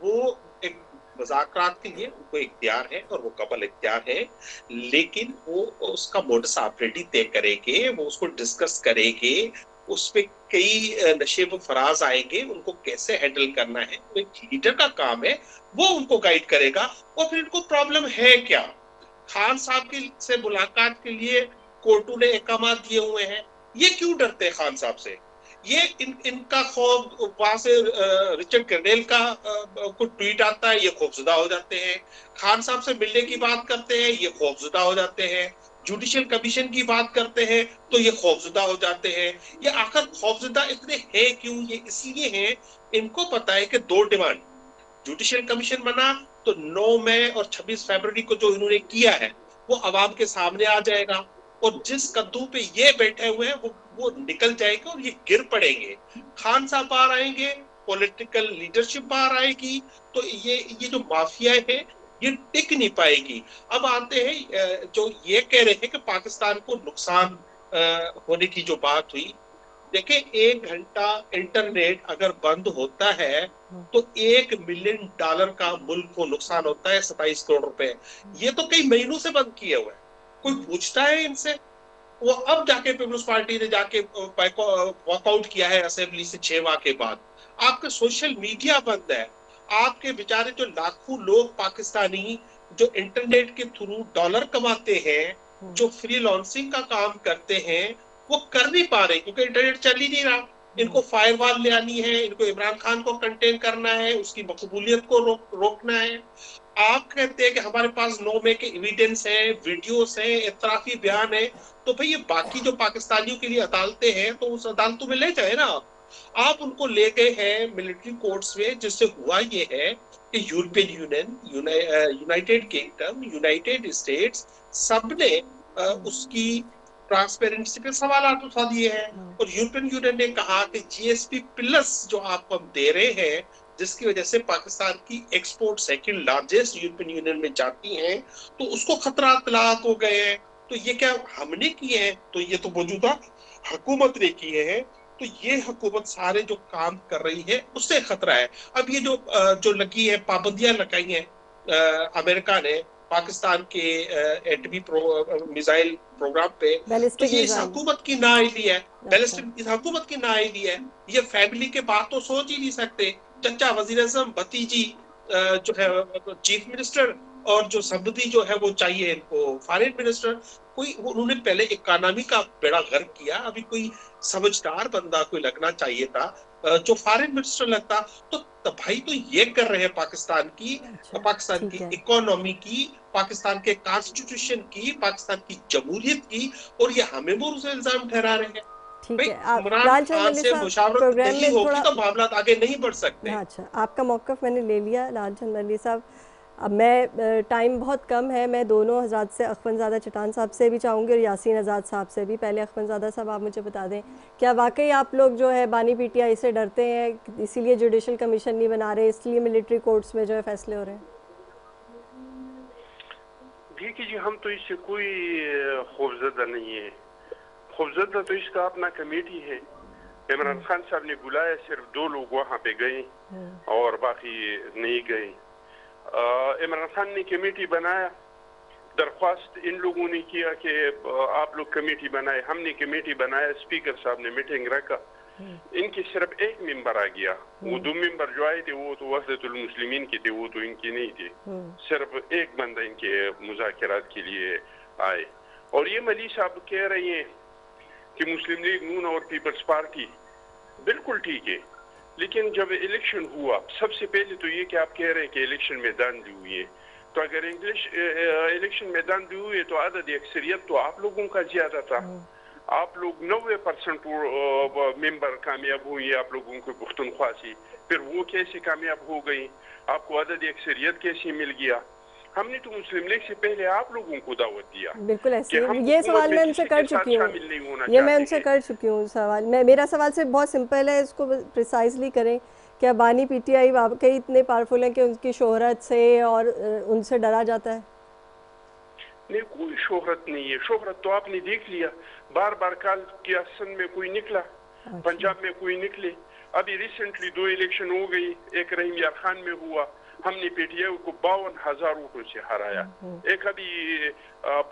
वो एक मुज़ाकरात के लिए उनको इख्तियार है और वो कबल इख्तियार है, लेकिन वो उसका मोडस ऑपरेंडी तय करेंगे, वो उसको डिस्कस करेंगे, उसपे कई नशेब फराज आएंगे, उनको कैसे हैंडल करना है, वो एक लीडर का काम है, वो उनको गाइड करेगा। और फिर इनको प्रॉब्लम है क्या? खान साहब की से मुलाकात के लिए कोर्टों ने अहकाम दिए हुए हैं, ये क्यों डरते हैं खान साहब से? ये इनका खौफ वहां से रिचर्ड कर्नेल का कुछ ट्वीट आता है, ये खौफजदा हो जाते हैं। खान साहब से मिलने की बात करते हैं, ये खौफजदा हो जाते हैं। जुडिशियल कमीशन की बात करते हैं तो ये खौफजदा हो जाते हैं। ये आखिर खौफजदा इतने हैं क्यों? ये इसलिए हैं, इनको पता है कि दो डिमांड, जुडिशियल कमीशन बना तो 9 मई और 26 फरवरी को जो इन्होंने किया है वो अवाम के सामने आ जाएगा, और जिस कद्दू पे ये बैठे हुए हैं वो निकल जाएगा और ये गिर पड़ेंगे। खान साहब बाहर आएंगे, पॉलिटिकल लीडरशिप बाहर आएगी, तो ये जो माफिया है ये टिक नहीं पाएगी। अब आते हैं जो ये कह रहे हैं कि पाकिस्तान को नुकसान होने की जो बात हुई। देखिए, 1 घंटा इंटरनेट अगर बंद होता है तो $1 मिलियन का मुल्क को नुकसान होता है, 27 करोड़ रुपए। ये तो कई महीनों से बंद किए हुए हैं, कोई पूछता है इनसे? वो अब जाके पीपल्स पार्टी ने जाके वॉकआउट किया है असेंबली से 6 माह के बाद। आपका सोशल मीडिया बंद है, आपके बेचारे जो लाखों लोग पाकिस्तानी जो इंटरनेट के थ्रू डॉलर कमाते हैं, जो फ्रीलांसिंग का काम करते हैं, वो कर नहीं पा रहे क्योंकि इंटरनेट चल ही नहीं रहा। इनको फायरवॉल ले आनी है, इनको इमरान खान को कंटेन करना है, उसकी मकबूलियत को रोकना है। आप कहते हैं कि हमारे पास 9 मई के एविडेंस है, वीडियोस है, इतराफी बयान है, तो भाई ये बाकी जो पाकिस्तानियों के लिए अदालतें हैं तो उस अदालतों में ले जाए ना। आप उनको ले गए हैं मिलिट्री कोर्ट्स में, जिससे हुआ ये है कि European union, United kingdom, United states, सबने उसकी ट्रांसपेरेंसी पे सवाल उठा दिए हैं। और यूरोपियन यूनियन ने कहा कि जीएसपी प्लस जो आपको हम दे रहे हैं, जिसकी वजह से पाकिस्तान की export second largest European union में जाती हैं, तो उसको खतरा तलाक हो गए हैं। तो ये क्या हमने किए हैं? तो ये तो मौजूदा हुकूमत ने किए हैं। तो ये हुकूमत सारे जो काम कर रही है उससे खतरा है। अब ये जो लगी है, पाबंदियां लगाई हैं अमेरिका ने पाकिस्तान के एटमी मिसाइल प्रोग्राम पे, तो ये इस हुकूमत की नाअहली है, बैलिस्टिक इस हुकूमत की नाअहली है। ये फैमिली के बात तो सोच ही नहीं सकते। चचा वजीर आज़म, भतीजी जो है चीफ मिनिस्टर, और जो सब्दी जो है वो चाहिए इनको फॉरेन मिनिस्टर। कोई उन्होंने पहले इकोनॉमी का बेड़ा गर्क किया, अभी कोई समझदार बंदा कोई लगना चाहिए था जो फॉरेन मिनिस्टर लगता। तो भाई तो ये कर रहे हैं पाकिस्तान की, पाकिस्तान की इकोनॉमी की, पाकिस्तान के कॉन्स्टिट्यूशन की, पाकिस्तान की जमहूरियत की, और ये हमें वो से इल्जाम ठहरा रहे हैं। ठीक है, लालचंद अली साहब प्रोग्राम में थोड़ा तो मामला आगे नहीं बढ़ सकते। अच्छा, आपका मौक़िफ़ मैंने ले लिया लालचंद अली साहब। अब मैं टाइम बहुत कम है, मैं दोनों हज़रात से, अख़वंज़ादा चट्टान साहब से भी चाहूँगी और यासीन आज़ाद साहब से भी। पहले अख़वंज़ादा साहब, आप मुझे बता दें, क्या वाकई आप लोग जो है बानी पीटीआई से डरते हैं, इसीलिए जुडिशल कमीशन नहीं बना रहे, इसलिए मिलिट्री कोर्ट्स में जो है फैसले हो रहे हैं? देखिए जी, हम तो इससे कोई खौफज़दा नहीं है। खौफज़दा तो इसका अपना कमेटी है। इमरान खान साहब ने बुलाया, सिर्फ 2 लोग वहाँ पे गए और बाकी नहीं गए। इमरान खान ने कमेटी बनाया, दरख्वास्त इन लोगों ने किया कि आप लोग कमेटी बनाए। हमने कमेटी बनाया, स्पीकर साहब ने मीटिंग रखा, इनके सिर्फ 1 मेंबर आ गया। वो 2 मेंबर जो आए थे वो तो वफ़दतुल मुस्लिमीन के थे, वो तो इनके नहीं थे। सिर्फ 1 बंदा इनके मुज़ाकरात के लिए आए। और ये मली साहब कह रही हैं कि मुस्लिम लीग नून और पीपल्स पार्टी, बिल्कुल ठीक है, लेकिन जब इलेक्शन हुआ, सबसे पहले तो ये कि आप कह रहे हैं कि इलेक्शन में धांधली हुई है, तो अगर इलेक्शन में धांधली हुई है तो आदत अक्सरियत तो आप लोगों का ज्यादा था। आप लोग 90% मेंबर कामयाब हुए, आप लोगों को पुख्तनख्वा से, फिर वो कैसे कामयाब हो गई? आपको आदत अक्सरियत कैसे मिल गया? हमने तो मुस्लिम लीग से पहले आप लोगों को दावत दिया। बिल्कुल ऐसे, ये सवाल मैं उनसे कर चुकी हूँ, ये मैं उनसे कर चुकी हूँ सवाल। मेरा सवाल से बहुत सिंपल है, इसको प्रिसाइजली करें। क्या बानी पीटीआई वाकई इतने पावरफुल हैं कि उनकी शोहरत से और उनसे डरा जाता है? नहीं, कोई शोहरत नहीं है। शोहरत तो आपने देख लिया, बार बार काल के असम में कोई निकला, पंजाब में कोई निकले। अभी रिसेंटली 2 इलेक्शन हो गई, एक रहीम यार खान में हुआ, हमने पीटीआई को 52,000 वोटों से हराया। एक अभी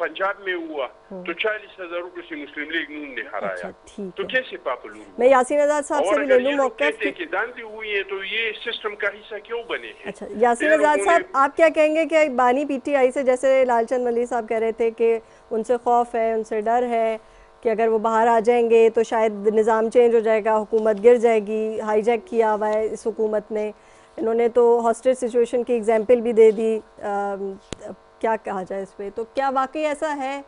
पंजाब में हुआ तो 40,000 वोटों से मुस्लिम लीग नून ने हराया। अच्छा, तो कैसे पॉपुलर? मैं यासीन आजाद साहब से भी ले लूं मौक़िफ़ कि दांती हुई है तो ये सिस्टम का हिस्सा क्यों बने हैं? अच्छा, यासीन आजाद साहब आप क्या कहेंगे कि बानी पीटीआई से, जैसे लालचंद मलिक साहब कह रहे थे कि उनसे खौफ है, उनसे डर है कि अगर वो बाहर आ जाएंगे तो शायद निज़ाम चेंज हो जाएगा, हुकूमत गिर जाएगी, हाईजैक किया हुआ है इस हुकूमत ने, इन्होंने तो हॉस्टेज सिचुएशन की एग्जाम्पल भी दे दी, क्या कहा जाए इस पर? तो क्या वाकई ऐसा है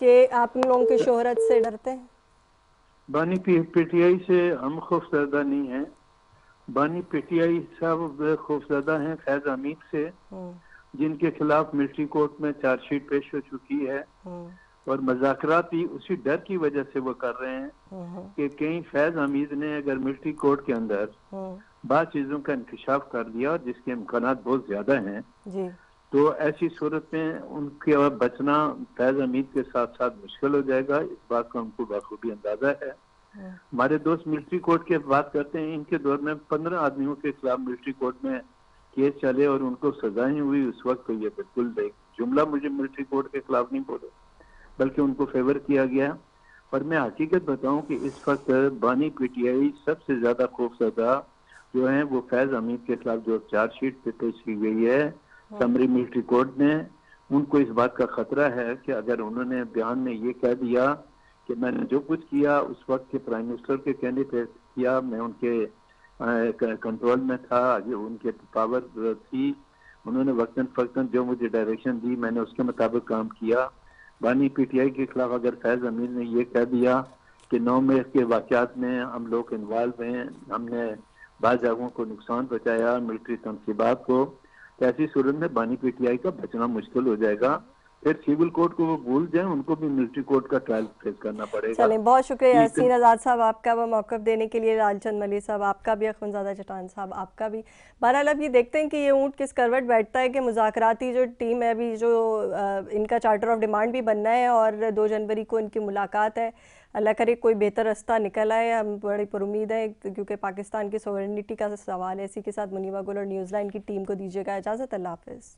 कि आप इन लोगों की शोहरत से डरते हैं? बानी पीटीआई से हम खौफजदा नहीं हैं। बानी पीटीआई साहब खौफजदा हैं फैज हमीद से, जिनके खिलाफ मिलिट्री कोर्ट में चार्जशीट पेश हो चुकी है और मुज़ाकरात भी उसी डर की वजह से वो कर रहे हैं कि कहीं फैज हमीद ने अगर मिलिट्री कोर्ट के अंदर बाद चीज़ों का इंकशाफ कर दिया जिसके इम्कानात बहुत ज़्यादा हैं जी, तो ऐसी सूरत में उनके बचना फैज हमीद के साथ साथ मुश्किल हो जाएगा। इस बात का उनको बखूबी अंदाजा है। हमारे दोस्त मिलिट्री कोर्ट की बात करते हैं, इनके दौर में 15 आदमियों के खिलाफ मिलिट्री कोर्ट में केस चले और उनको सजाएं हुई। उस वक्त तो ये बिल्कुल जुमला मुझे मिलिट्री कोर्ट के खिलाफ नहीं बोले, बल्कि उनको फेवर किया गया। और मैं हकीकत बताऊं कि इस वक्त बानी पीटीआई सबसे ज्यादा खौफजदा जो है वो फैज हमीद के खिलाफ जो चार्जशीट पे पेश की गई है समरी मिलिट्री कोर्ट में, उनको इस बात का खतरा है कि अगर उन्होंने बयान में ये कह दिया कि मैंने जो कुछ किया उस वक्त के प्राइम मिनिस्टर के कहने पे किया, मैं उनके कंट्रोल में था, जो उनके पावर थी, उन्होंने वक्तन फक्तन जो मुझे डायरेक्शन दी मैंने उसके मुताबिक काम किया। बानी पीटीआई के खिलाफ अगर फैज अमीर ने ये कह दिया कि 9 मई के वाक़यात में हम लोग इन्वॉल्व हैं, हमने बाद जगहों को नुकसान पहुँचाया मिलिट्री तनसीबात को, तो ऐसी सूरत में बानी पीटीआई का बचना मुश्किल हो जाएगा। फिर सिविल कोर्ट को वो भूल जाएं, उनको भी मिलिट्री कोर्ट का ट्रायल फेस करना पड़ेगा। चलें, बहुत शुक्रिया यासीन आज़ाद साहब आपका वो मौक़िफ़ देने के लिए, लालचंद मलिक साहब आपका भी, अख़ुंज़ादा चट्टान साहब आपका भी। बहरहाल अब ये देखते हैं कि ये ऊँट किस करवट बैठता है कि मुज़ाकराती जो टीम है अभी जो इनका चार्टर ऑफ डिमांड भी बनना है और 2 जनवरी को इनकी मुलाकात है। अल्लाह करे कोई बेहतर रास्ता निकल आए, हम बड़ी पुरुमीद है क्योंकि पाकिस्तान की सॉवरेनिटी का सवाल है। इसी के साथ मुनीबा गुल और न्यूज़लैंड की टीम को दीजिएगा इजाज़त। अल्लाह हाफ़िज़।